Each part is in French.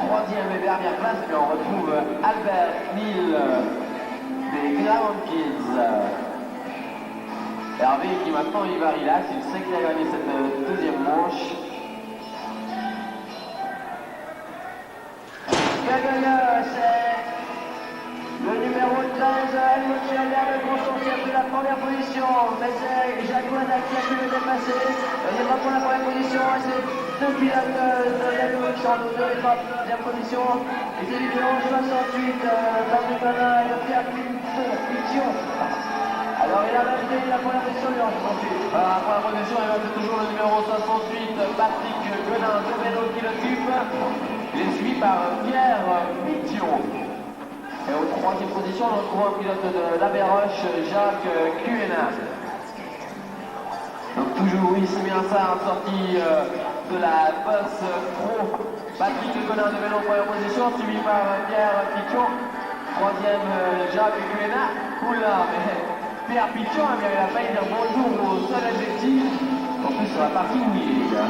troisième et dernière place, puis on retrouve Albert Neal des Ground Kids. Hervé qui maintenant il va relax, il sait qu'il a gagné cette deuxième manche. C'est le numéro 13, Helmut Schiller de Grosson qui a pris la première position, mais c'est Jacques Wadac qui a pu le dépasser. Il va pour la première position, et c'est deux pilotes de Helmut qui sont en deuxième position. Et c'est le numéro 68, Patrick Manin et le Pierre Pichon. Alors il a validé la première position du 68. Alors la première position, il va toujours le numéro 68, Patrick Guenin de vélo qui l'occupe. Il est suivi par Pierre Pichon. Et aux troisième position, on retrouve un pilote de la Béroche, Jacques Cuénard. Donc toujours, oui, c'est bien ça, en sortie de la bosse pro. Patrick Guenin de vélo en première position, suivi par Pierre Pichon. Troisième, Jacques Cuénard. Oula, mais Pierre Pichon, eh bien, il a failli dire bonjour au seul objectif. En plus, sur la partie mouillée, les gars.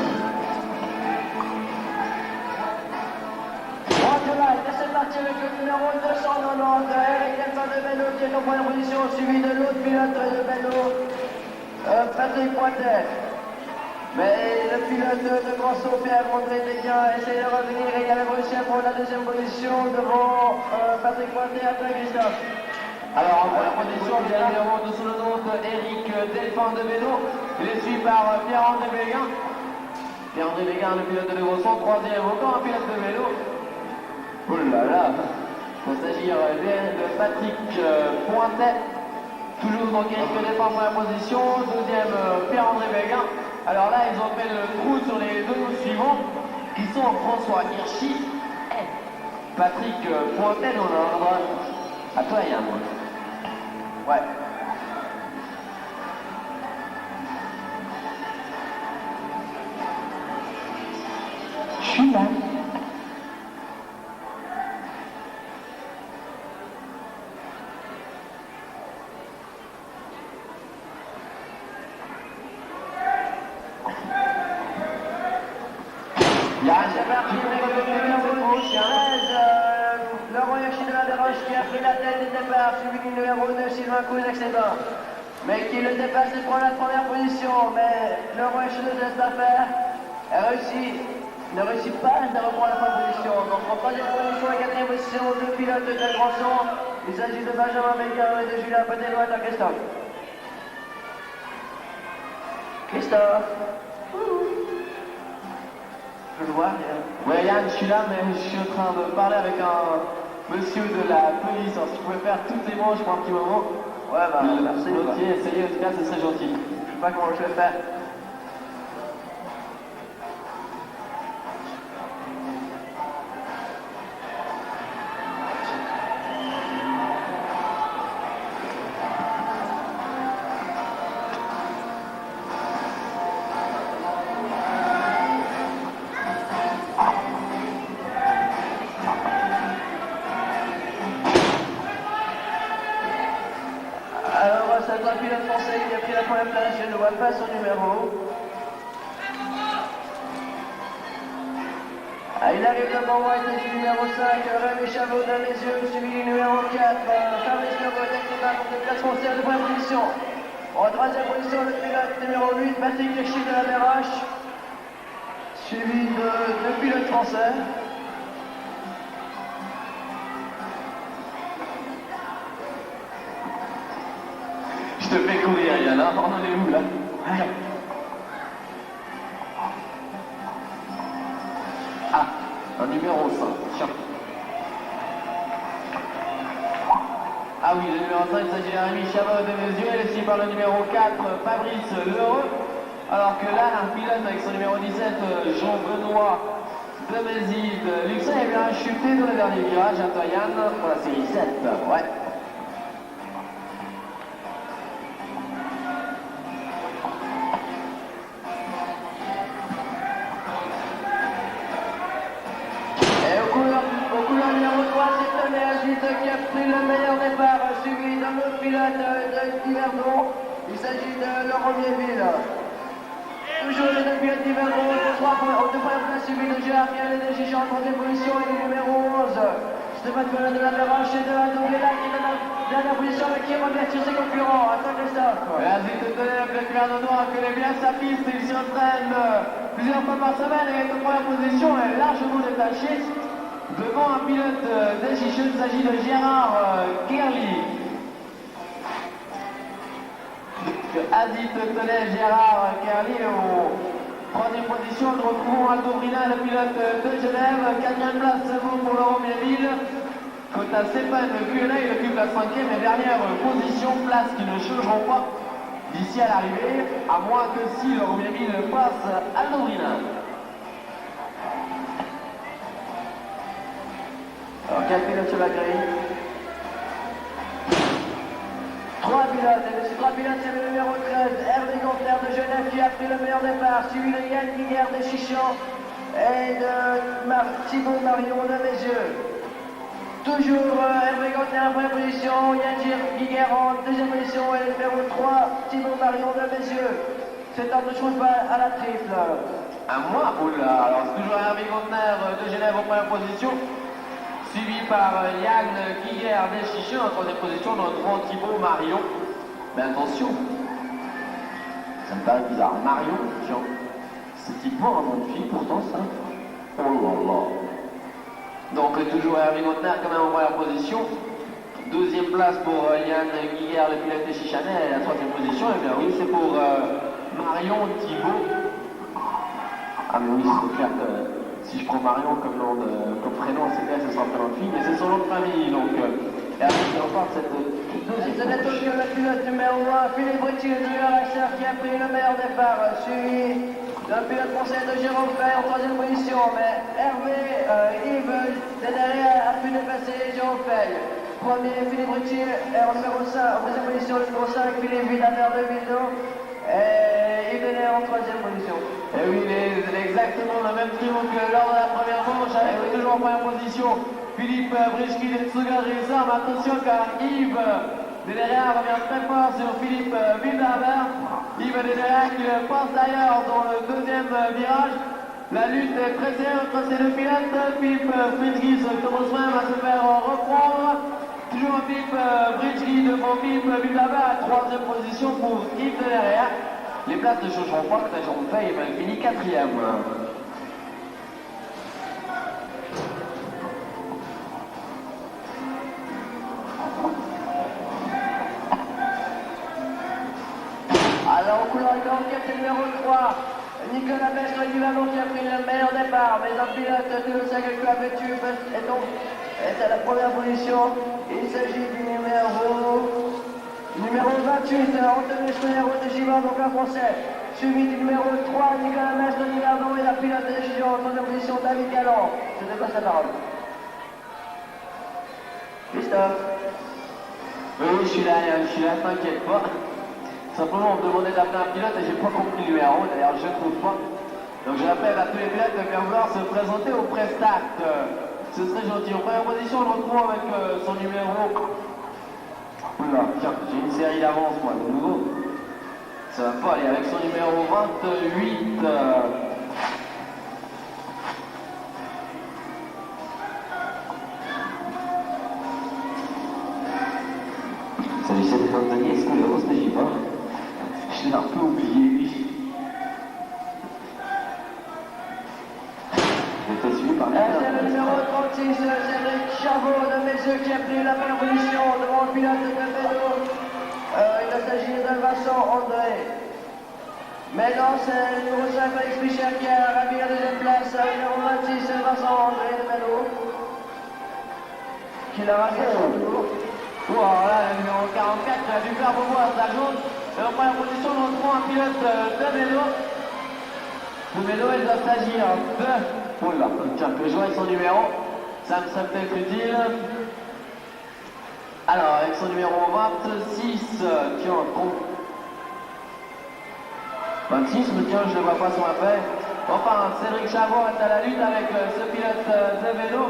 C'est parti avec le numéro 290, Eric Delphin de vélo qui est en première position, suivi de l'autre pilote de vélo, Patrick Pointet. Mais le pilote de Grosson, Pierre-André Desguin, essaie de revenir et il avait réussi à prendre la deuxième position devant Patrick Pointet après Christophe. Alors en première position, il y a le numéro 290, Eric Delphin de vélo, il est suivi par Pierre-André Béguin. Pierre-André Béguin, le pilote de Grosson, troisième, encore un pilote de vélo. Oh là là, il va s'agir de Patrick Pointet, toujours donc Eric Delphin en première position, deuxième Pierre-André Béguin. Alors là, ils ont fait le trou sur les deux suivants, qui sont François Hirschi et Patrick Pointet dans l'ordre. À toi, Yann. Ouais. Je suis là. C'est parti avec le numéro 13, Laurent Hirschi de la Béroche qui a pris la tête du départ, suivi du numéro 2, Sylvain Cousin, mais qui le dépasse et prend la première position. Mais Laurent Hirschi ne laisse pas faire, ne réussit pas à reprendre la première position. Donc en troisième position et quatrième position, deux pilotes de Grosson. Il s'agit de Benjamin Béguin et de Julien Petit-Loin à Christophe. Christophe. Je le vois. Ouais, Yann, je suis là, mais je suis en train de parler avec un monsieur de la police. Alors, si tu pouvais faire toutes les manches pour un petit moment. Ouais, bah, merci. Ok, essayez, en tout cas, ce serait gentil. Je sais pas comment je vais faire. C'est un pilote français qui a pris la première place, je ne vois pas son numéro. Il arrive devant moi, il est du numéro 5, Rémi Chavot dans les yeux, suivi du numéro 4, Fabrice Lebeau qui va pour le classement de première position. En troisième position, le pilote numéro 8, Patrick Hirschi de la Béroche, suivi de deux pilotes français. Je te fais courir, Yann, hein? On en est où là? Ah, un numéro 5, tiens. Ah oui, le numéro 5, il s'agit de Rémi Chavot de mes yeux, il est suivi par le numéro 4, Fabrice Leheureux. Alors que là, un pilote avec son numéro 17, Jean-Benoît de Mézide, Luxin, il vient chuter dans le dernier virage, à toi Yann, pour la série 7. Ouais. Qui a pris le meilleur départ, suivi d'un autre pilote de Diverdon. Il s'agit de Laurent Miéville. Toujours les deux pilotes numéro 3 au deuxième place suivi de Gérard Pierre de Chichon en troisième position et le numéro 11. Stéphane Colin de la Perrache et de Adorela qui est dans la dernière position mais qui regarde sur ses concurrents. Attends Christophe. Vas-y, te connais, le pilote noir connaît bien sa piste, il s'entraîne plusieurs fois par semaine et est en première position est largement détaché. Devant un pilote de Chichon, il s'agit de Gérard Kerli. Asie Teutelet, Gérard Kerli en troisième position. Nous retrouvons Aldo Brina, le pilote de Genève. Quatrième place pour Laurent Mieville. Quant à Stéphane Guyonnet, il occupe la cinquième et dernière position, place qui ne changeront pas d'ici à l'arrivée, à moins que si Laurent Mieville passe Aldo Brina. Alors 4 pilotes sur la grille. 3 pilotes, et de ces 3 pilotes, c'est le numéro 13, Hervé Gonfler de Genève qui a pris le meilleur départ, suivi de Yann Guiguer de Chichon et de Thibaut Marion de Mézieux. Toujours Hervé Gonfler en première position, Yann Guiguer en deuxième position et le numéro 3, Thibaut Marion de Mézieux. C'est un de chose à la triple. À moi, oula, alors c'est toujours Hervé Gonfler de Genève en première position. Suivi par Yann Guiguer des Chichons en troisième position, nous retrouvons Thibaut Marion. Mais attention, ça me paraît bizarre. Marion, tiens, c'est-il pas un nom de fille pourtant ça? Oh là là. Donc toujours Hervé Gonfler quand même en première position. Deuxième place pour Yann Guiguer, le pilote des Chichonais, et la troisième position, et bien oui, c'est pour Marion Thibaut. Ah mais oui, c'est clair que si je prends Marion comme prénom, c'est clair que ce sera un prénom de fille, mais c'est son nom de famille, donc Hervé qui remporte cette deuxième. C'est Tokyo le pilote numéro 1, Philippe Britti, le Racer qui a pris le meilleur départ, suivi d'un pilote français de Jérôme Fay en troisième position, mais Hervé, Yves, de derrière, a pu dépasser Jérôme Fay. Premier, Philippe Britti est en numéro 5, en deuxième position, le numéro 5, Philippe Villaner de Villeneuve, et Yves Denner en troisième position. Et oui, c'est exactement le même trio que lors de la première manche, avec toujours en première position Philippe Brichki de Tsuga Racing. Mais attention car Yves Derrière revient très fort sur Philippe Wildaber. Yves Derrière qui le passe d'ailleurs dans le deuxième virage. La lutte est très serrée entre ces deux pilotes. Philippe Brichki commence même à se faire reprendre. Toujours Philippe Brichki devant Philippe Wildaber à troisième position pour Yves Derrière. Les places ne changeront pas, que la jambe fait, et elle finit quatrième. Alors au couloir de l'enquête numéro 3, Nicolas Bestre du Vallon qui a pris le meilleur départ, mais un pilote de l'Osaka Club est à la première position. Il s'agit du numéro 28, Anthony Schneider de Givan, donc un français. Suivi du numéro 3, Nicolas Mestre de Niverdon et la pilote de Givan en troisième position, David Galland. Je te passe la parole. Christophe. Oui, je suis là, t'inquiète pas. Simplement, on me demandait d'appeler un pilote et j'ai pas compris le numéro, d'ailleurs je ne trouve pas. Donc je rappelle à tous les pilotes de bien vouloir se présenter au pré-start. Ce serait gentil. En première position, on le retrouve avec son numéro. Oula, tiens, j'ai une série d'avance, moi, de nouveau. Ça va pas aller avec son numéro 28. S'agissait de Anthony Escuderos de Givan. Je l'ai un peu oublié, lui. J'étais suivi par C'est le numéro 36, Cédric Chavot de Mézieux qui a pris la première position devant le pilote de vélo. Il s'agit de Vincent André. Maintenant, c'est le numéro 5, Alex Michel qui a ravi la deuxième place. Le numéro 26, c'est Vincent André de vélo. Qui l'a raté son tour. Wow, là, le numéro 44 a dû faire beaucoup à sa jaune. Et en première position, on retrouve un pilote de vélo. Le vélo, il doit s'agir de... Oh là, tiens, que je vois avec son numéro. Ça me serait peut-être utile. Alors, avec son numéro 26, tiens, 26, mais tiens, je ne le vois pas sur la feuille. Enfin, Cédric Chavot est à la lutte avec ce pilote de vélo.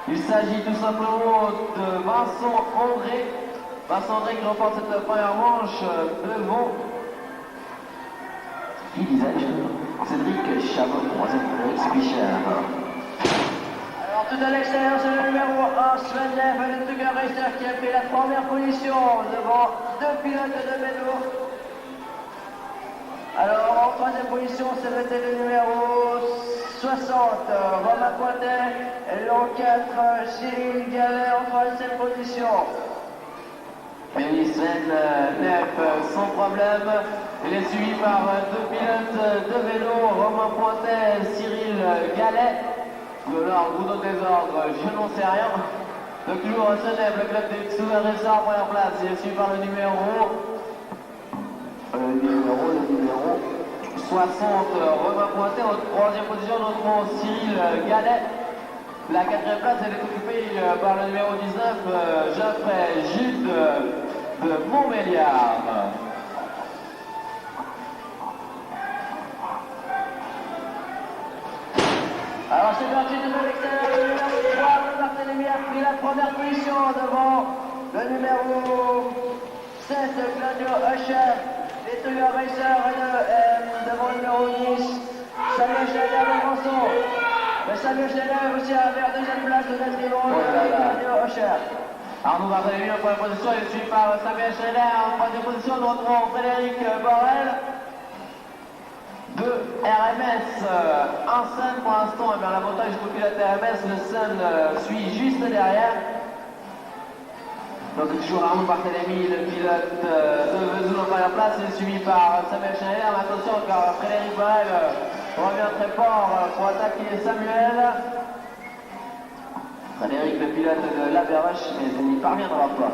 Il s'agit tout simplement de Vincent André. Vincent André qui remporte cette première manche devant. Il Cédric Chabot, troisième Frédéric Spicher. Alors tout à l'extérieur, c'est le numéro 1, Sven Leff, le Tucker Racer qui a pris la première position devant deux pilotes de vélo. Alors en troisième position, c'était le numéro 60, Romain Pointet, et l'an 4, Cyril Gallet en troisième position. Et oui, Sven Leff, sans problème. Il est suivi par deux pilotes de vélo, Romain Pointet, Cyril Gallet. De l'ordre ou d'autres désordres, je n'en sais rien. Donc toujours Sven Leff, le club des Tucker Racer en première place. Il est suivi par le numéro 60, Romain Pointet. En troisième position, notre Cyril Gallet. La quatrième place, elle est occupée par le numéro 19, Geoffrey Jude de Montbéliard. Alors c'est parti de l'extérieur, le numéro 3, Barthélémy a pris la première position devant le numéro 7, Claudio Usher, les Tucker Racer devant le numéro 10, Samuel Schneider de Manson. Mais Samuel Schneider aussi à vers deuxième place de Claudio Usher. Arnaud Barthélémy en première position, il est suivi par Samuel Schneider en troisième position, nous retrouvons Frédéric Borel de RMS. Un Sun pour l'instant, et bien l'avantage du pilote RMS, le Sun suit juste derrière. Donc toujours Arnaud Barthélémy, le pilote de Vesoul en première place, est suivi par Samuel Schneider. Mais attention car Frédéric Borel revient très fort pour attaquer Samuel. Frédéric, le pilote de la Berroche, mais il n'y parviendra pas.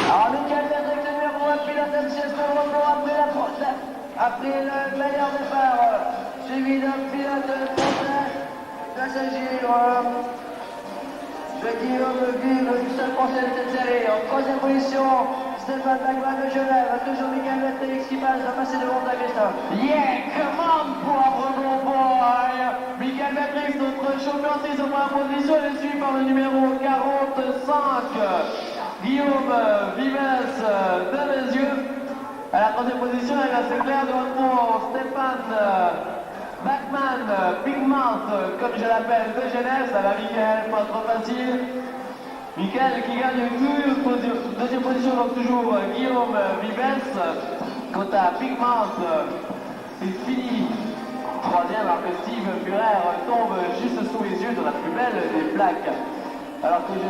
Alors Michael Hendrick, le numéro 1, pilote MCS après le meilleur départ, suivi d'un pilote français. Il s'agit de Guillaume Vive, du seul français de cette série. En troisième position, Stéphane Bagman de Genève, toujours Michael Hendrick qui passe à passer devant Christophe. Yeah, come on, pauvre bon boy! Michael Hendrick, notre champion en première position, il est suivi par le numéro 45, Guillaume Vives de Bézieux. À la troisième position, il c'est clair de retour Stéphane Bachmann, Big Mouth, comme je l'appelle, de Genève. Ça va, Michael, pas trop facile. Michael qui gagne une deuxième position, donc toujours Guillaume Vives. Quant à Big Mouth, c'est fini. Troisième, alors que Steve Furer tombe juste sous les yeux dans la plus belle des plaques. Alors que je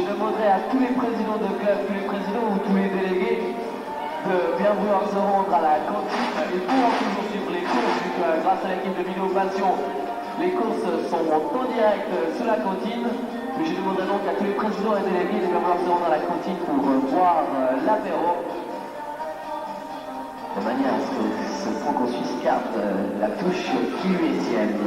demanderai à tous les présidents de club, tous les présidents ou tous les délégués de bien vouloir se rendre à la cantine et pour toujours suivre les courses, vu que grâce à l'équipe de Vidéo Passion, les courses sont en direct sous la cantine. Mais je demanderai donc à tous les présidents et délégués de bien vouloir se rendre à la cantine pour boire l'apéro. De manière à ce que ce Franco Suisse garde la touche qui lui est sienne.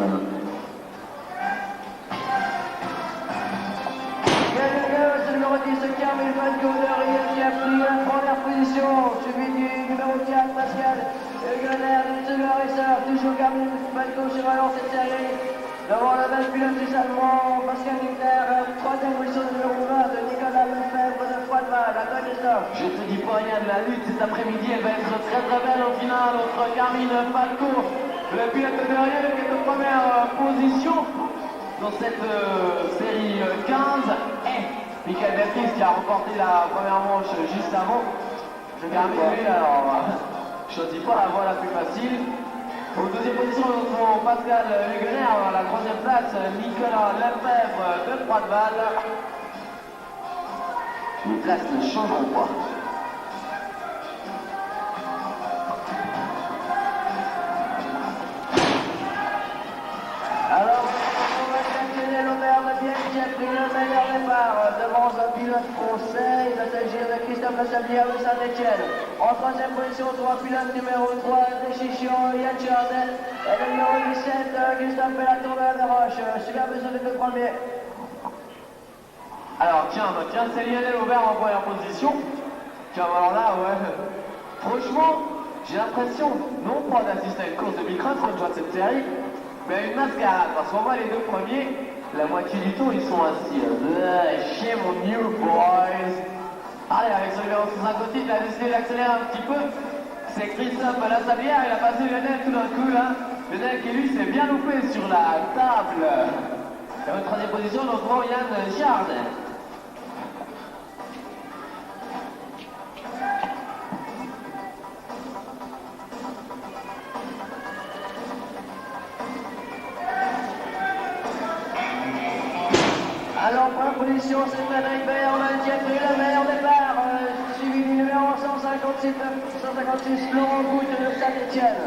C'est le numéro 10, Camille Falco de Riel qui a pris la première position, suivi du numéro 4, Pascal Gunner du Tucker Racer, toujours Camille Falco sur la lancée de série. Devant le bel pilote suisse allemand, Pascal Gunner, troisième position de numéro 20 de Nicolas Lefebvre de Froideval, à toi Christophe. Je te dis pas rien de la lutte cet après-midi, elle va être très très belle au final entre Carmine Falco, le pilote de Riel qui est en première position dans cette série 15 et Michael Beatrice qui a remporté la première manche juste avant. Je Carmine, lui, alors, je ne choisis pas la voie la plus facile. En deuxième position, nous retrouvons Pascal Huguener. À la troisième place, Nicolas Lefebvre de Froideval. Les places ne changeront pas. Alors, on va sanctionner l'Aubert de Bienne qui a pris le meilleur départ devant un pilote français. Il va s'agir de Christophe Lassablière de Saint-Etienne. En troisième position, on trouve un pilote numéro 3 de Chichion, Yann Chardel. Et le numéro 17, Christophe Bellaton de la Desroches. Super besoin des deux premiers. Alors tiens, c'est Lionel Aubert en première position. Tiens, alors là, ouais. Franchement, j'ai l'impression, non pas d'assister à une course de micross comme je vois cette série, mais à une mascarade. Parce qu'on voit les deux premiers, la moitié du temps, ils sont assis. Chez mon new boys. Allez, avec ce numéro 56, il a décidé d'accélérer un petit peu. C'est Christophe Lassabière, il a passé Lionel tout d'un coup là. Lionel qui lui s'est bien loupé sur la table. Et en troisième position, nous retrouvons Yann Chardin. Alors, première position, c'est Frédéric Bayerman qui a pris le meilleur départ, suivi du numéro 156, Laurent Goutte de Saint-Etienne.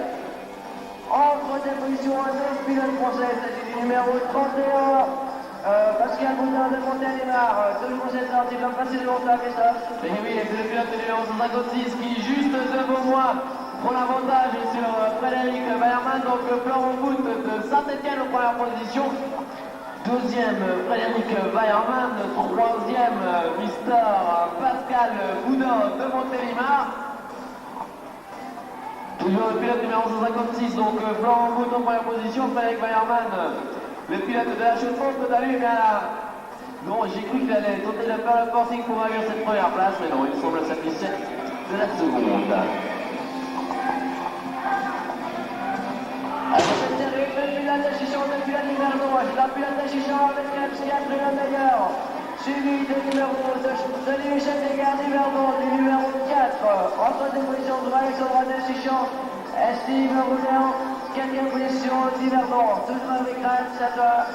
En troisième position, un autre pilote français, c'est du numéro 31, Pascal Boudin de Montélimar. Toujours cette sortie, il va passer devant toi, Christophe. Et oui, c'est le pilote numéro 156 qui, juste devant moi, prend l'avantage sur Frédéric Bayerman, donc Laurent Goutte de Saint-Etienne en première position. Deuxième, Frédéric Bayerman. Troisième, Mister Pascal Boudin de Montélimar. Toujours le pilote numéro 156, donc Florent Goutte en première position, Frédéric Bayerman, le pilote de la chaude-fonte, quant à lui, bien là. Non, j'ai cru qu'il allait tenter de faire le forcing pour avoir cette première place, mais non, il semble satisfait de la seconde. Alors, c'est terrible, le pilote d'affichant depuis la numéro 1, la pilote d'affichant avec un psychiatre le meilleur. Suivi du numéro de Michel Desgard, numéro 4. En troisième position, Alexandre Deschichon. Steve Rouléon, quatrième position, Diverdon. Toujours avec Grace, à toi.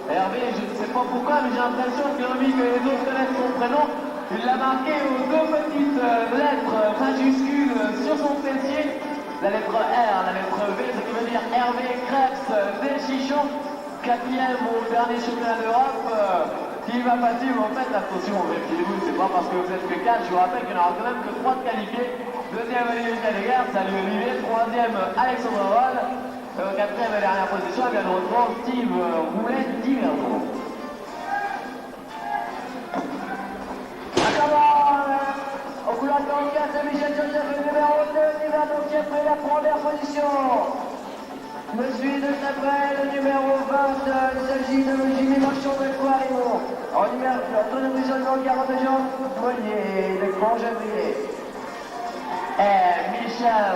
Hervé, je ne sais pas pourquoi, mais j'ai l'impression qu'il a envie que les autres connaissent son prénom. Il l'a marqué aux deux petites lettres majuscules sur son fessier. La lettre R, la lettre V, ce qui veut dire Hervé Krebs Deschichon. Quatrième au dernier championnat d'Europe. Qui va passer, en fait, attention, méfiez-vous, c'est pas parce que vous êtes que 4, je vous rappelle qu'il n'y en aura quand même que 3 de qualifiés. Deuxième, Olivier Calégard, salut Olivier. Troisième, Alexandre Roll. Quatrième et dernière position, eh bien, nous retrouvons Steve Roulet d'Iverdon. Au couloir de 44, c'est Michel Joseph, le numéro 2, Diverdon qui a pris la première position. Me suit de très près le numéro 20, il s'agit de Jimmy Marchand de Quarimo. En troisième position, le numéro 42, Jean Monnier, de Congébrier. Et Michel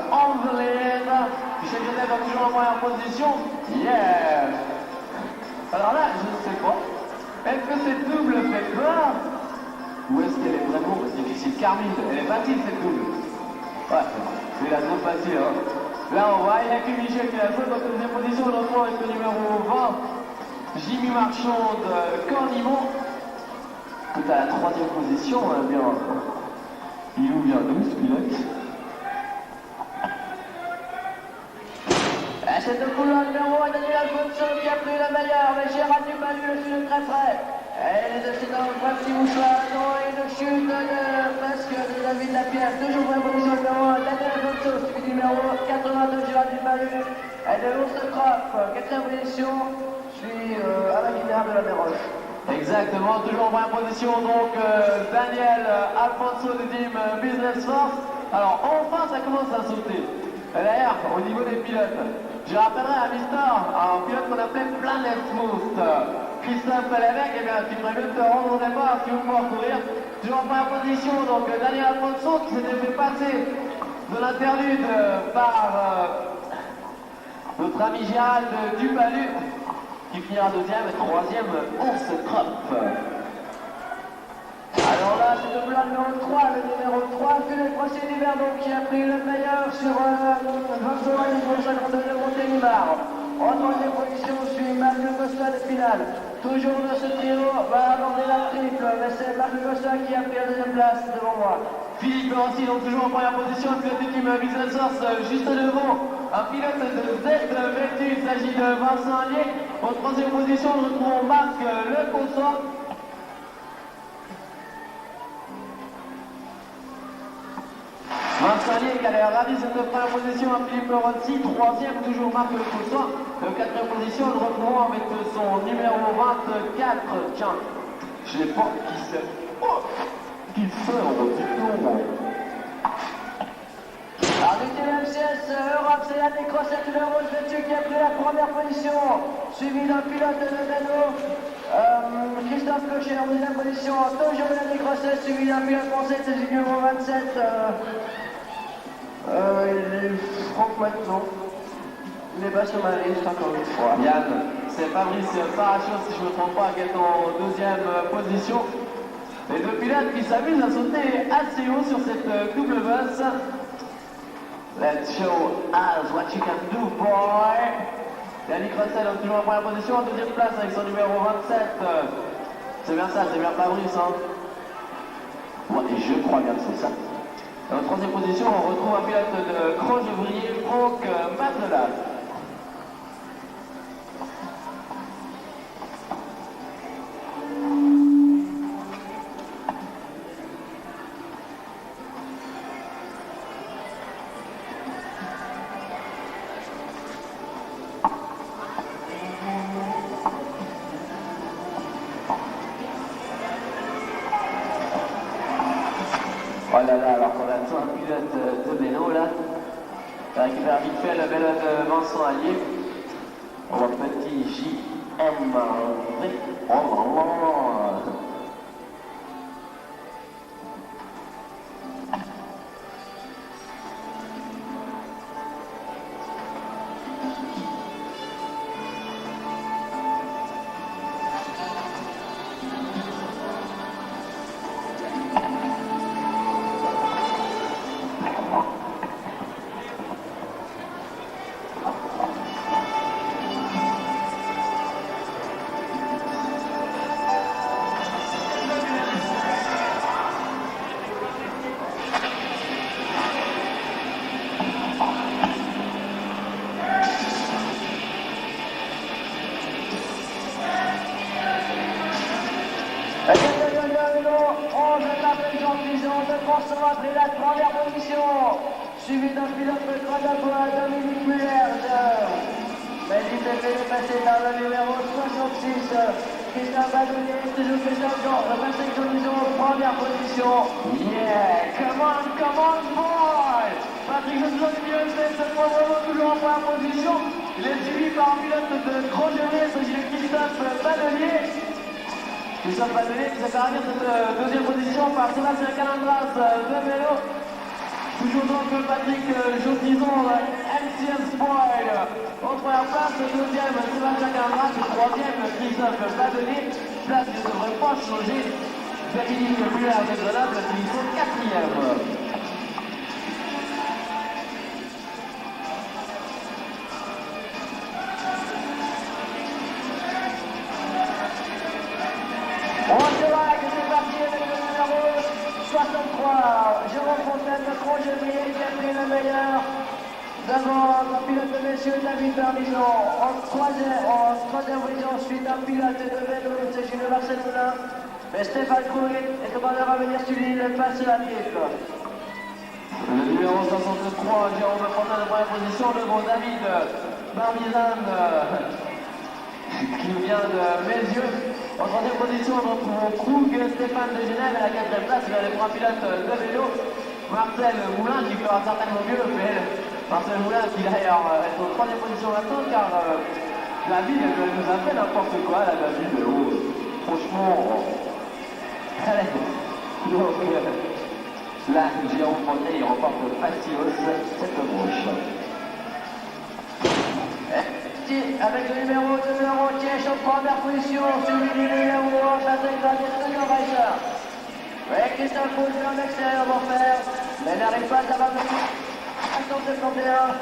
Anvelin. Michel Joseph est toujours en première position. Yeah. Alors là, je ne sais pas. Est-ce que cette double fait peur? Ou est-ce qu'elle est vraiment difficile? Carmine, elle est facile cette double. Ouais, c'est la trop facile, hein. Là, on voit, il n'y a que Michel qui a fait dans la deuxième position, on retrouve avec le numéro 20, Jimmy Marchand de Cornimont. Tout à la troisième position, hein, bien. Il ouvre bien 12 pilotes. C'est le couloir numéro 1, Daniel Alfonso qui a pris le meilleur, mais Gérard Dubalu le suit de très près. Et les deux, c'est un petit mouchoir, et une chute presque de David Lapierre. Toujours en position numéro 1, Daniel Alfonso, suivi du numéro 82, Gérard Dubalu. Et de l'ours Croft, quatrième position, suit avec une herbe de la Méroche. Exactement, toujours en première position, donc Daniel Alfonso de Team Business Force. Alors enfin ça commence à sauter. Et d'ailleurs, au niveau des pilotes, je rappellerai à Mister, un pilote qu'on appelait Planet Smooth. Christophe Lévesque, eh bien, qui ferait mieux de te rendre au départ si vous pouvez courir. Toujours en première position, donc Daniel Alfonso qui s'était fait passer de l'interlude par notre ami Gérald Dubalu, qui finira deuxième et troisième, Ours Kropf. Alors là, c'est le blanc numéro 3, le numéro 3, Philippe Rossier d'Iverdon qui a pris le meilleur sur Vincent Magne pour 52 de Montélimar. En troisième position, suit Marc Costa de finale. Toujours dans ce trio, va aborder la triple, mais c'est Marc Costa qui a pris la deuxième place devant moi. Philippe Rossi, donc toujours en première position, un pilote du team Business Source juste devant. Un pilote de ZV2, il s'agit de Vincent Allier. En troisième position, nous retrouvons Marc Leconsois. Vincent Allier qui a ravi cette première position à Philippe Rossi. Troisième, toujours Marc Leconsois. Quatrième position, nous retrouvons avec son numéro 24. Tiens, je ne sais pas qui c'est. Oh, qui c'est, on dit non. Alors, du TMCS Europe, c'est la décroche. Grosset, numéro 28, qui a pris la première position, suivi d'un pilote de vélo. Christophe Cocher en deuxième position, toujours Yannick Grosset, suivi d'un pilote français, c'est le numéro 27. Franck Maintenant. Les basses journalistes, encore une fois. Yann, c'est Fabrice Parachos, si je ne me trompe pas, qui est en deuxième position. Les deux pilotes qui s'amusent à sauter assez haut sur cette double bosse. Let's show us what you can do, boy. Yannick Russell, toujours en première position, en deuxième place avec son numéro 27. C'est bien ça, c'est bien Fabrice, hein. Ouais, je crois bien que c'est ça. En troisième position, on retrouve un pilote de Croix-Ouvrier, Franck Matelas. Oh là là, alors qu'on attend un pilote de vélo là, ça récupère vite fait le vélo de Vincent Allier. On voit petit JM. Oh là là. François a pris la première position, suivi d'un pilote de Grenoble, Dominique Muller. Mais il s'est fait dépasser par le numéro 66, Christophe Badoulier, toujours Christophe Georges, 25 position, première position. Yeah, come on, boy! Patrick Johnson fait cette fois vraiment toujours en première position. Il est suivi par un pilote de Croix-Ouvrier, c'est Christophe Badoulier. Christophe Badoulier qui s'est fait ravir cette deuxième position par Sébastien Calandras de vélo. Toujours donc Patrick Jotison, MCM Spoil en première place, deuxième Sébastien Calandras, troisième Christophe Badoulier. Place qui ne devrait pas changer. Dominique Muller de Grenoble finissant quatrième. On se va, que c'est parti avec le numéro 63, Jérôme Fontaine de Croix-Ouvrier qui a pris le meilleur devant un pilote de messieurs David Barbizon. En troisième position, suite un pilote de vélo, c'est Julien Marcel Moulin. Mais Stéphane Coury est commandé à revenir sur l'île et passe la pipe. Le numéro 63, Jérôme Fontaine de première position devant David Barbizon qui nous vient de mes yeux. En troisième position, on retrouve Krug, Stéphane de Genève à la quatrième place. Il y a les trois pilotes de vélo. Marcel Moulin qui fera certainement mieux, mais Marcel Moulin qui d'ailleurs est en troisième position maintenant car la ville elle nous a fait n'importe quoi, la ville. Franchement, allez. Donc là, Jérôme Fontaine il remporte facios cette broche. Avec le numéro 2, qui est en première position, suivi du numéro 1, Patrick Xavier Racer. Oui, Christophe Pouge en extérieur pour faire, mais n'arrive pas à avoir à 171.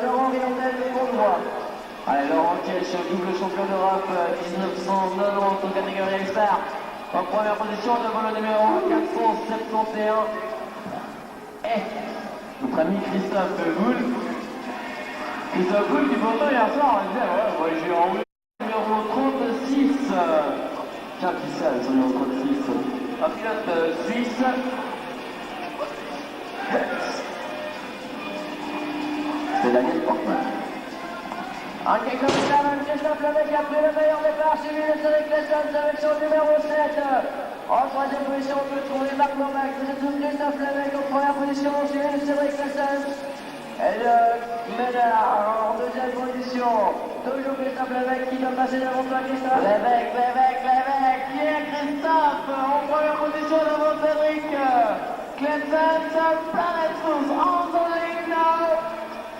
Laurent Riontel de Courbevoie. Allez, Laurent Kiech, double champion d'Europe 1990 en catégorie expert. En première position devant le numéro 471. Et notre ami Christophe Goul. Christophe Goul qui pourtant hier soir, on disait, ouais, moi j'ai envoyé le numéro 36. Tiens, qui c'est avec son numéro 36? Un pilote suisse. C'est Daniel Portman. En quelque sorte, Christophe Lemay qui a pris le meilleur départ, suivi de Cédric Lessens avec son numéro 7. En troisième position, on peut trouver Marc Lomax. C'est tout Christophe Lemay en première position, suivi de Cédric Lessens. Et le Ménard en deuxième position. Toujours Christophe Lévesque qui doit passer devant toi, Christophe. Lévesque, qui est Christophe en première position devant Cédric. Clemson, Planet Foods, on the lead now.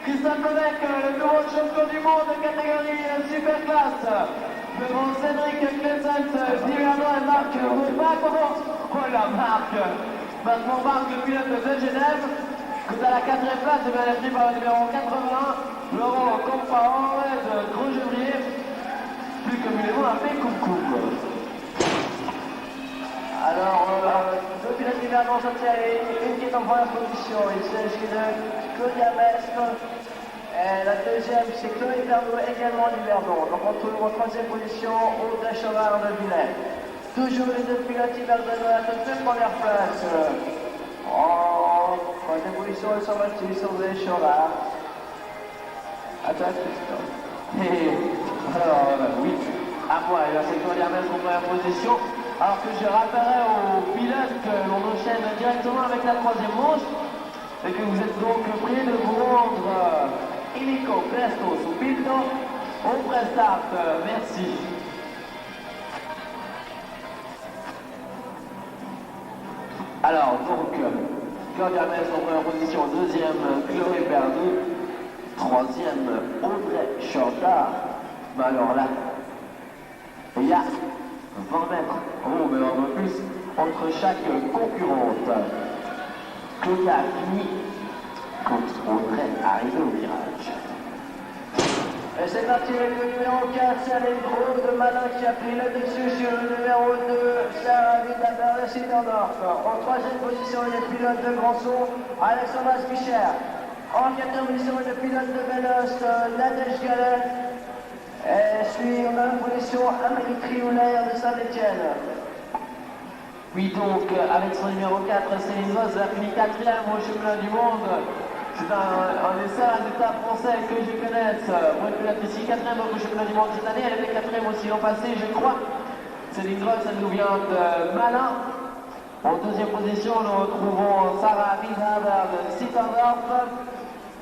Christophe Lévesque, le nouveau champion du monde de catégorie super classe. Devant Cédric Clemson, Diverdon et Marc Bourbach. Oh la marque Bourbach, le pilote de Genève. Que à la quatrième place, il est pris par le numéro 80, Laurent Compaoré de Grosgevrier, plus communément appelé Coucou. Alors, deux pilotes d'Iverdon sont tirés, une qui est en première position. Il s'agit de Claudia Mestre. Et la deuxième, c'est Chloé Bernou, également d'Iverdon. Donc on trouve en troisième position Audrey Chauvard de Villers. Toujours les deux pilotes Iverdon à la toute première place. Troisième position, le 126, Audrey Chauvard. À toi, Christophe. Alors, oui, à moi, il va c'est Claudia Mestre en première position. Alors que je rappellerai aux pilotes que l'on enchaîne directement avec la troisième manche et que vous êtes donc priés de vous rendre illico, presto, subito, au prestart. Merci. Alors, donc, Claudia Mestre en première position, deuxième, Chloé Bernou, troisième, Audrey Chauvard. Mais alors là, il y a 20 mètres, mais un peu plus, entre chaque concurrente. Claudia finit quand Audrey arrive au virage. Et c'est parti avec le numéro 4, c'est Allegro de Malin qui a pris le dessus sur le numéro 2, Sarah Vidal de Sittendorf. En troisième position, les pilotes de Grandson, Alexandra Fischer. En quatrième position, le pilote de Vélos, Nadège Gallet. Et suit en même position Amélie Triolet de Saint-Etienne. Oui, donc, avec son numéro 4, Céline Vos a fini quatrième au championnat du monde. C'est un des seuls résultats français que je connaisse. Pour une pilote ici, quatrième au championnat du monde cette année, elle était quatrième aussi l'an passé, je crois. Céline Vos, elle nous vient de Malin. En deuxième position, nous retrouvons Sarah Wiesenberg de Sittendorf.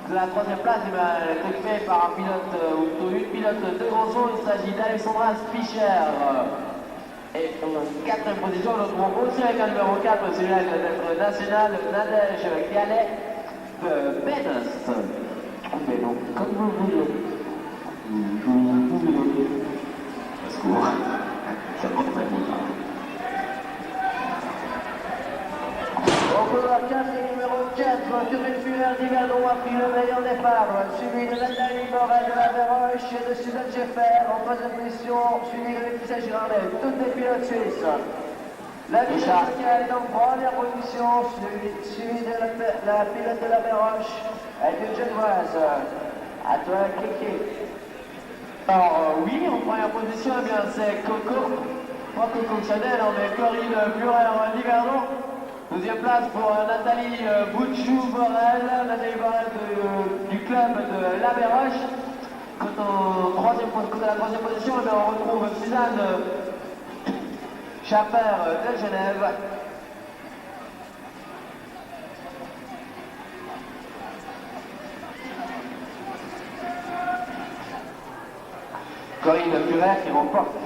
La troisième place est occupée par un pilote, ou une pilote de Grandson, il s'agit d'Alexandra Fischer. Et en quatrième position, nous retrouvons aussi avec un numéro 4, celui-là d'être national, Nadège Gallet de Bénos. Mais donc, comme vous voulez. Vous voulez. Au secours. Ça compte très bien. Au couloir 4, le numéro 4, Corinne Fuller d'Iverdon a pris le meilleur départ, suivi de Nathalie Morel de la Véroche et de Suzanne Schaeffer en troisième position, suivi de Laetitia Girardet, toutes les pilotes suisses. La Richard est en première position, suivi de la pilote de la Véroche et d'une Genevoise. À toi, Kiki. Alors oui, en première position, eh bien c'est Coco, pas Coco Chanel, mais Corinne Fuller d'Iverdon. Deuxième place pour Nathalie Bouchou-Borel, Nathalie Borel du club de La Béroche. Quant à la troisième position, eh bien, on retrouve Suzanne Schaffer de Genève. Corinne Fuller qui remporte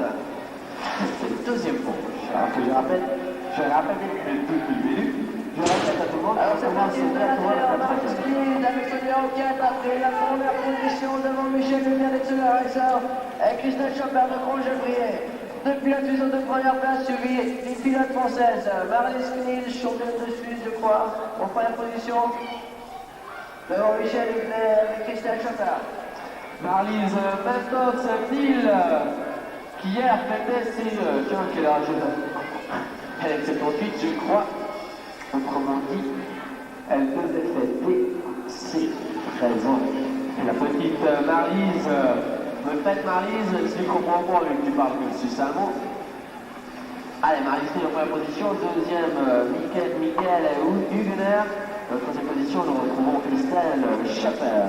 cette deuxième manche. Alors que je répète depuis le tout début, je répète à tout le monde. Alors c'est parti de la Marie Speed avec ce numéro 4 après la première position devant Michel Lumière d'Excelleracer et Christelle Chopin de Grosgevrier. Deux pilotes suisses de première place suivis d'une pilote française, Marlise Knill, championne de Suisse je crois, en première position devant Michel Lumière et Christelle Chopin. Marlise Mentos Knill qui hier fêtait ses... tiens, quel âge elle est 78, je crois. Autrement dit, elle devait fêter ses 13 ans. Et la petite Marlise, me fête Marlise, si tu comprends pas, vu que tu parles que suisse allemand. Allez, Marlise en première position, deuxième, Michael Hugener. En troisième position, nous retrouvons Christelle Schaffer.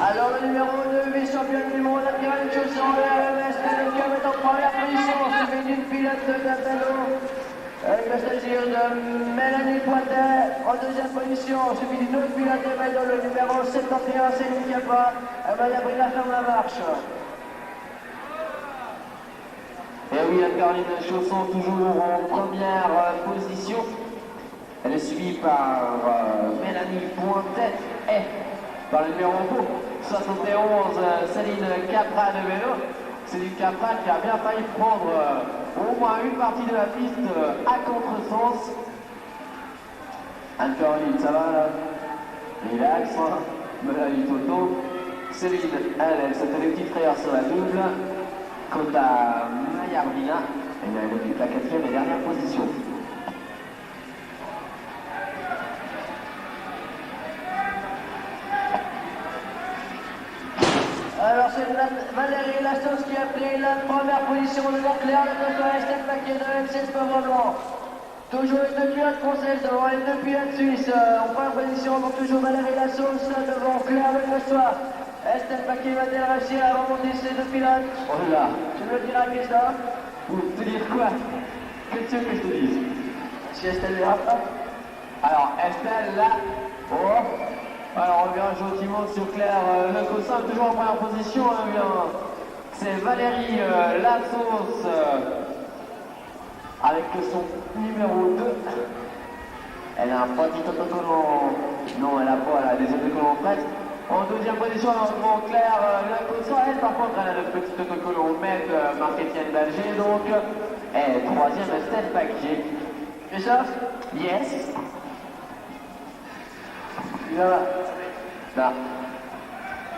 Alors le numéro 2, vice-championne du monde, la pyramide chaussée en l'air, le West, le club est en première position, suivi d'une pilote de Bello. Avec le stagiaire de Mélanie Pointet en deuxième position, suivi d'une autre pilote de vélo, le numéro 71, Céline Capa. Elle va y abrir la ferme la marche. Et oui, Caroline Chausson toujours en première position. Elle est suivie par Mélanie Pointet et par le numéro 71, Céline Capra de vélo. Céline Capra qui a bien failli prendre au moins une partie de la piste à contresens. Anne-Caroline, ça va là? Relax, hein? Mélanie Toto. Céline, elle s'est fait des petites frayeurs sur la double. Quant à Mayardina, elle occupe la quatrième et dernière position. Alors c'est Valérie Lassos qui a pris la première position de Leclerc, le deuxième Estelle Paquet de M6 Pauvre Blanc. Toujours les deux pilotes françaises devant les deux pilotes suisses. En première position, donc toujours Valérie Lassos devant Claire Leclerc. Estelle Paquet va-t-elle réussir à remonter ces deux pilotes? Oh là! Tu me le diras, Christophe? Pour te dire quoi? Qu'est-ce que tu veux que je te dise? Si Estelle verra pas. Alors, Estelle, là, oh, alors on revient gentiment sur Claire Lecossin, toujours en première position, hein, bien. C'est Valérie Lassos avec son numéro 2. Elle a un petit autocollant, non, elle a pas, elle a des autocollants presque. En deuxième position, on Claire Lecossin, elle par contre, elle a le petit autocollant maître Marc-Étienne Berger, donc, et troisième, Estelle Paquier. Christophe? Yes. Là. Là.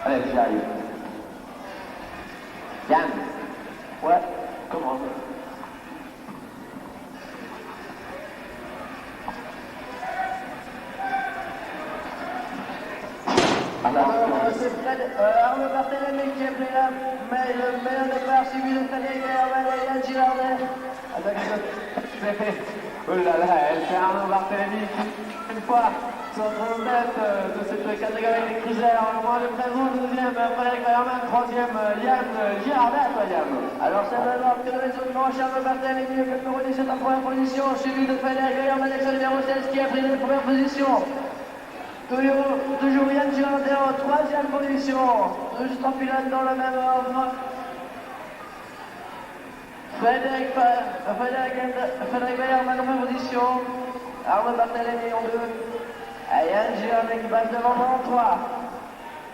Allez, j'y arrive. Yann. Ouais. Comment? Alors, c'est Fred, Arnaud Barthélémy qui a pris le meilleur départ, suivi de Frédéric Herman et Yann Girardet. Oh là là, elle fait Arnaud Barthélémy une fois sur le mètre de cette catégorie des cruisers. Moi, le présent, deuxième, Frédéric Herman, troisième, Yann Girardet, toi, Yann. Alors, c'est maintenant que les autres manches, Arnaud Barthélémy, le numéro 17 en première position, suivi de Frédéric Herman avec son numéro 16 qui a pris la première position. Toujours Yann Girardet en troisième position, juste en pilote dans le même ordre. Frédéric Bayerman en première position, Arnaud Barthélémy en 2, et Yann Girardet qui passe devant moi en 3.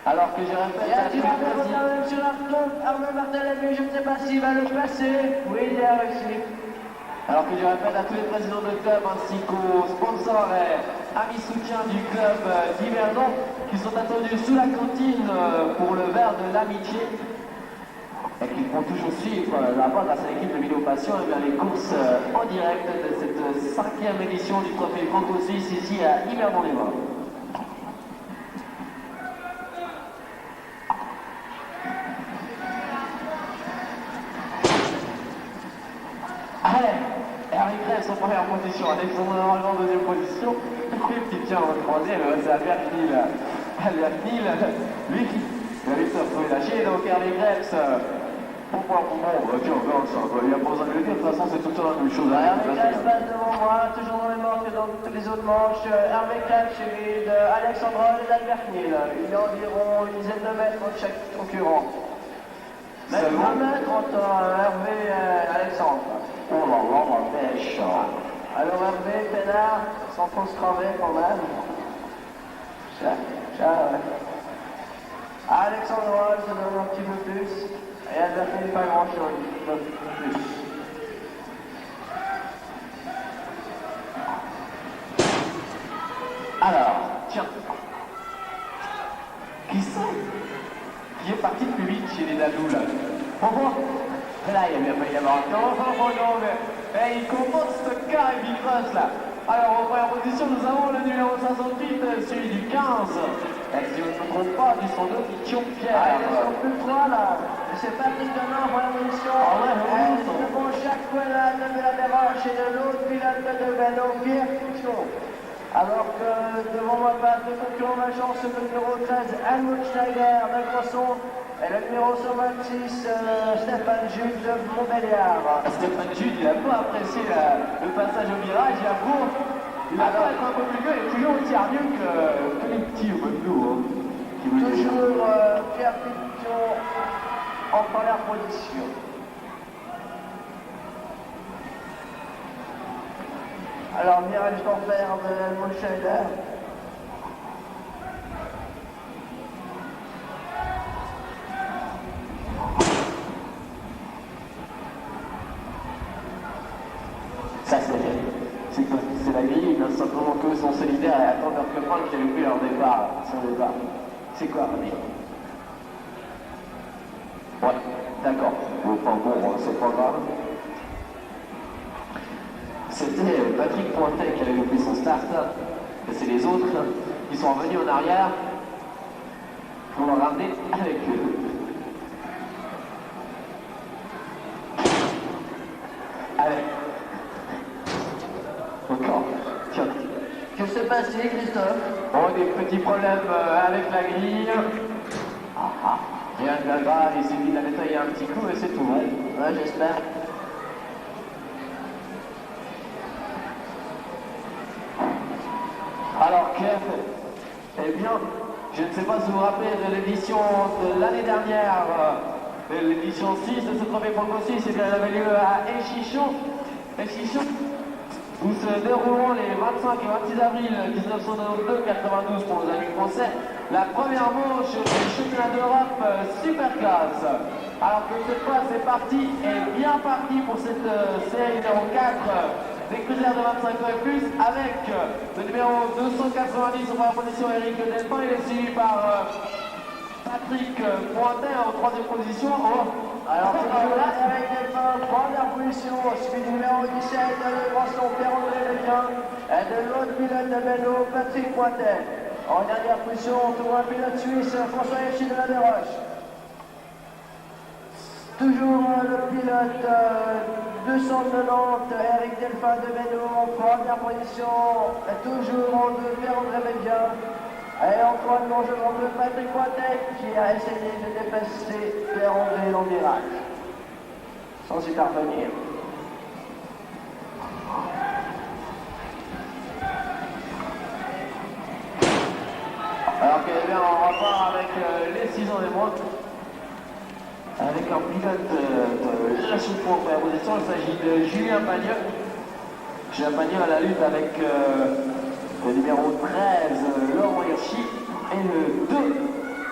Alors que je répète, Yann Girardet revient même sur la tombe, Arnaud Barthélémy, je ne sais pas s'il va le passer. Oui, il a réussi. Alors que je répète à tous les présidents de club ainsi qu'aux sponsors et amis soutiens du club d'Yverdon qui sont attendus sous la cantine pour le verre de l'amitié et qui vont toujours suivre là-bas grâce à l'équipe de Vidéo Passion et bien les courses en direct de cette 5e édition du trophée franco-suisse ici à Yverdon-les-Bains. Allez, Harry Graves en première position, Alexandre Norland en deuxième position, puis qui tient en troisième, c'est Albert Knil. Albert Knil, lui qui va vite se retrouver lâché, donc Harry Graves, pourquoi bon, tiens, on verra ça, il n'y a pas besoin de le dire, de toute façon c'est tout le temps la même chose. Hervé Graves passe devant moi, toujours dans les manches que dans toutes les autres manches. Hervé Graves suivi d'Alexandre et d'Albert Knil. Il y a environ une dizaine de mètres entre chaque concurrent. Même 1 mètre entre Hervé et Alexandre. Oh là là, ma pêche. Alors Hervé, Pénard, sans trop se crever quand même. Alexandre se donne un petit peu plus. Et Albert Knil pas grand chose, un peu plus. Alors, tiens. Qui c'est? Qui est parti plus vite chez les dadous là? Là, il y a bien failli y avoir un non, mais il comporte ce cas et Bicross là. Alors, en première position, nous avons le numéro 68, celui du 15. Et si je ne me trompe pas, du son de Pierre. Ah, ils sont plus 3 là. C'est Patrick Donner en première position. Ah ouais, Devant chaque fois la caméra chez l'autre pilote de vélo, Pierre Couchon. Alors que devant moi passe le concurrent major, le numéro 13, Helmut Schneider de Grosson. Et le numéro 126, Stéphane Jude de Montbéliard. Stéphane Jude, il n'a pas apprécié le passage au virage, il a pas être un peu plus vieux, et toujours il tire mieux que les petits au nous. Toujours Pierre Piton en première position. Alors, virage d'enfer de Moscheider. Ça c'est la grille, ils simplement que sont solidaires et attendent leur copain qui a loupé leur départ, son départ. C'est quoi, Rémi? Ouais, d'accord. Enfin bon, c'est pas grave. C'était Patrick Pointet qui avait loupé son start. Et c'est les autres qui sont revenus en arrière pour le ramener avec eux. Allez. Encore. Tiens. Que s'est passé, Christophe? Bon, des petits problèmes avec la grille. Rien de bien grave, il suffit de la nettoyer un petit coup et c'est tout bon. Ouais, j'espère. Alors, Kev, eh bien, je ne sais pas si vous vous rappelez de l'édition de l'année dernière, l'édition 6 de ce trophée Franco 6, et bien, elle avait lieu à Échichon, où se dérouleront les 25 et 26 avril 1992-92 pour nos amis français, la première manche du championnat d'Europe Superclass. Alors que cette fois c'est parti, et bien parti pour cette série numéro 4 des cruisers de 25 ans et plus, avec le numéro 290 en première position, Eric Delphin, il est suivi par Patrick Pointet en troisième position. Alors, avec Delphin, première position, suivi du numéro 17, le Gaston Pierre-André Levien, et de l'autre pilote de vélo, Patrick Pointet. En dernière position, on trouve un pilote suisse, François Echi de la Desroches. Toujours le pilote 290, Eric Delphin de vélo, en première position, et toujours en deux, Pierre-André Levien. Et Antoine Langevin de Patrick Pointet qui a essayé de dépasser Pierre-André dans le virage, sans y parvenir. Alors qu'elle est bien en rapport avec les 6 ans et moins, avec un pilote de la chute en première position, il s'agit de Julien Pagneux. Julien Pagneux à la lutte avec le numéro 13, Laurent Hirschi, et le 2,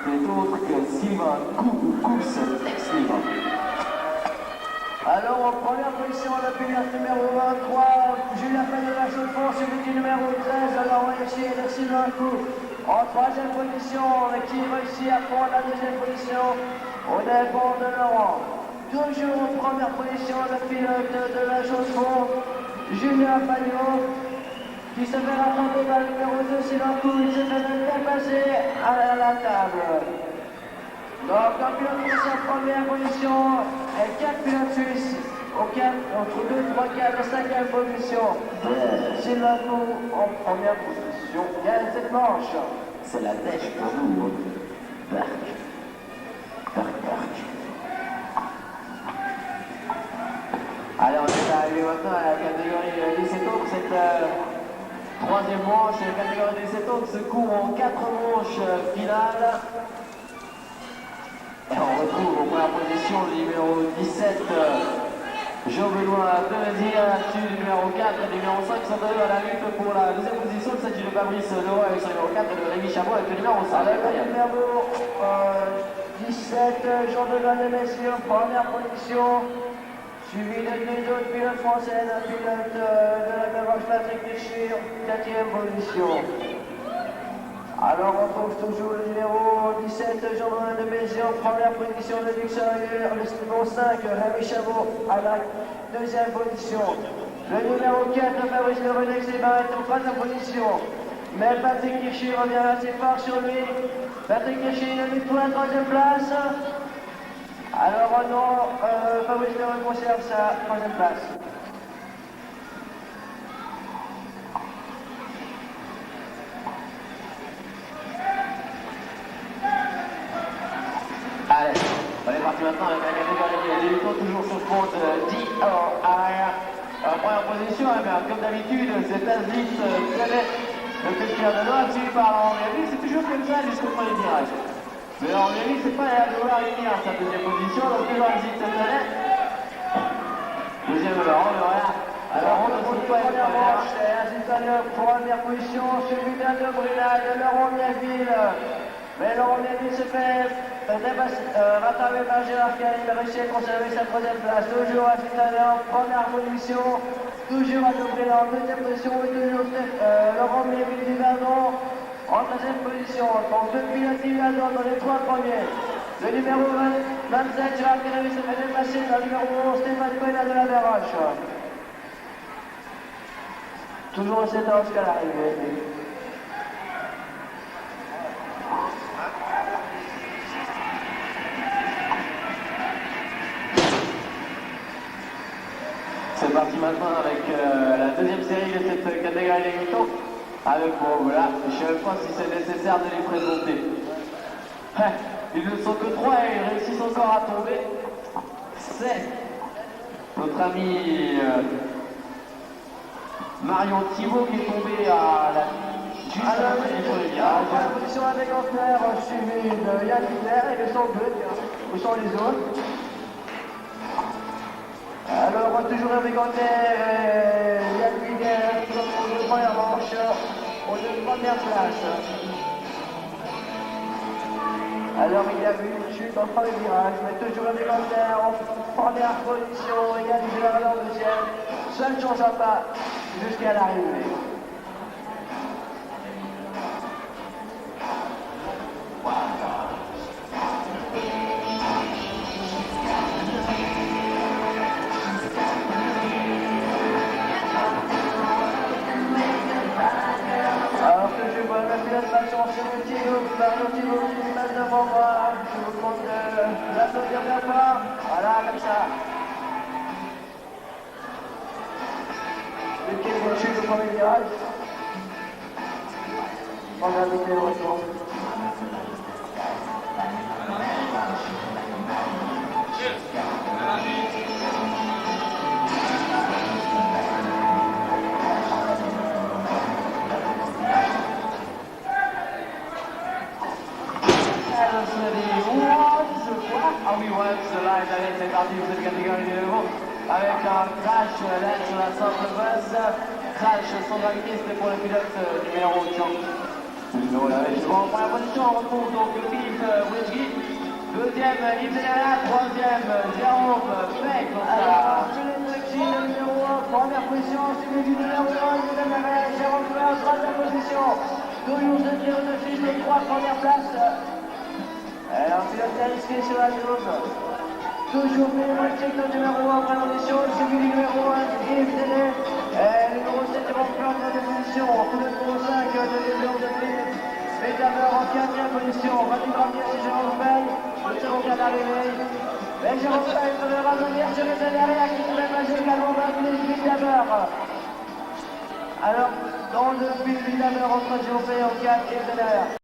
n'est autre que Sylvain Cousse, ex-libre. Alors en première position, le pilote numéro 23, Julien Pagneux de la Chaux-de-Fonds, suivi du numéro 13, Laurent Hirschi et de Sylvain Cousse. En troisième position, qui réussit à prendre la deuxième position au départ de Laurent. Toujours en première position, le pilote de la Chaux-de-Fonds, Julien Pagneux, qui se fait rattraper par le numéro 2, Sylvain Cousse, il se fait dépasser à la table. Donc un pilote français en première position et 4 pilotes suisses entre 2, 3, 4 et 5e position. Sylvain Cousse en première position gagne cette manche. C'est la neige pour nous. Bark. Allez, on est arrivé maintenant à la catégorie des 7 autres. Cette troisième manche, la catégorie des 7 autres se court en 4 manches finales. Et on retrouve en première position le numéro 17, Jean-Benoît Demézier, là-dessus du numéro 4 et du numéro 5 sont à la lutte pour la deuxième position. Il s'agit de Fabrice Leroy avec son numéro 4 et de Rémi Chabot avec le numéro 5. Avec le numéro 17, Jean-Benoît Demézier en première position, suivi de deux autres pilotes français, un pilote de la Desroches, Patrick Déchir, 4e position. Alors on trouve toujours le numéro 17, Jean-Benoît Demézier en première position, le luxurieux, le numéro 5, Rémi Chabot à la 2e position. Le numéro 4, Fabrice Leroy est en 3e position. Mais Patrick Déchir revient assez fort sur lui. Patrick Déchir il lutte pour la 3e place. Alors non, Fabrice Leroy conserve sa 3e place. Allez. les débutants toujours sur le compte DOR. Première position, eh bien, comme d'habitude, c'est Azit Tenet, le festival de Noël, suivi par Laurent Lévy. C'est toujours comme ça jusqu'au premier virage. Mais Laurent Lévy, c'est pas à vouloir venir à sa deuxième position, donc toujours Azit Tenet. Deuxième Laurent, mais voilà. Alors, on ne trouve pas première manche, c'est Azit Tenet, première position, suivi de Brunel, de Laurent Lévy. Mais Laurent Lévy se fait rattraper par Gérard Calais, il a réussi à conserver sa troisième place. Toujours Azit Tenet en première position, toujours à Brunel en deuxième position, et toujours Laurent Lévy du Verdon en troisième position. Donc depuis le team Verdon dans les trois premiers. Le numéro 27, Gérard Calais se fait dépasser par le numéro 11, Stéphane Coena de la Verroche. Toujours au 7 ans jusqu'à l'arrivée. C'est parti maintenant avec la deuxième série de cette catégorie des moutons. Avec, bon voilà, je ne sais même pas si c'est nécessaire de les présenter. Ils ne sont que trois et ils réussissent encore à tomber. C'est notre ami Marion Thibault qui est tombé à la juste après les premiers virages. La position avec Antler, suivi de Yann Wiener et de son but. Où sont les autres? Alors, toujours avec Antler et Yann Wiener qui sont pour la première manche aux deux premières places. Alors, il y a eu une chute en premier virage, mais toujours avec Antler en première position et Yann Wiener en deuxième. Ça ne changera pas jusqu'à l'arrivée. Alors que je vois la pilotation sur le Thibault, Marion Thibault qui passe devant moi, je vous compte l'applaudir bien fort, voilà comme ça. Le pied de chute au premier virage. On va éviter le retour. Ah oui, ouais, c'est là, c'est parti pour cette catégorie de nouveau. Avec un crash là sur la simple base. Crash sans gravité, c'était pour le pilote numéro 10. Numéro là, en première position, on retrouve donc Philippe Witsky. Deuxième, Yves Denala. Troisième, Jérôme Beck. Alors, Philippe Witsky, le numéro 1, première position, suivi du numéro 1, Yves Denala, Jérôme Beck, troisième position. Toujours de tir de fils, les trois premières places. Alors, pilote risqué sur la zone. Toujours Philippe Witsky, le numéro 1, première position, suivi du numéro 1, Yves Denala. Le numéro 7, Jérôme Beck, troisième position. Le numéro 5, deuxième de Philippe. Et d'abord en quatrième position, Radu Grandier et Jérôme Beck. Le second vient d'arriver. Et Jérôme Beck se verra venir sur les derrière qui pourrait passer également dans Philippe d'abord. Alors, dans le fil d'abord entre Jérôme Beck en 4 et derrière.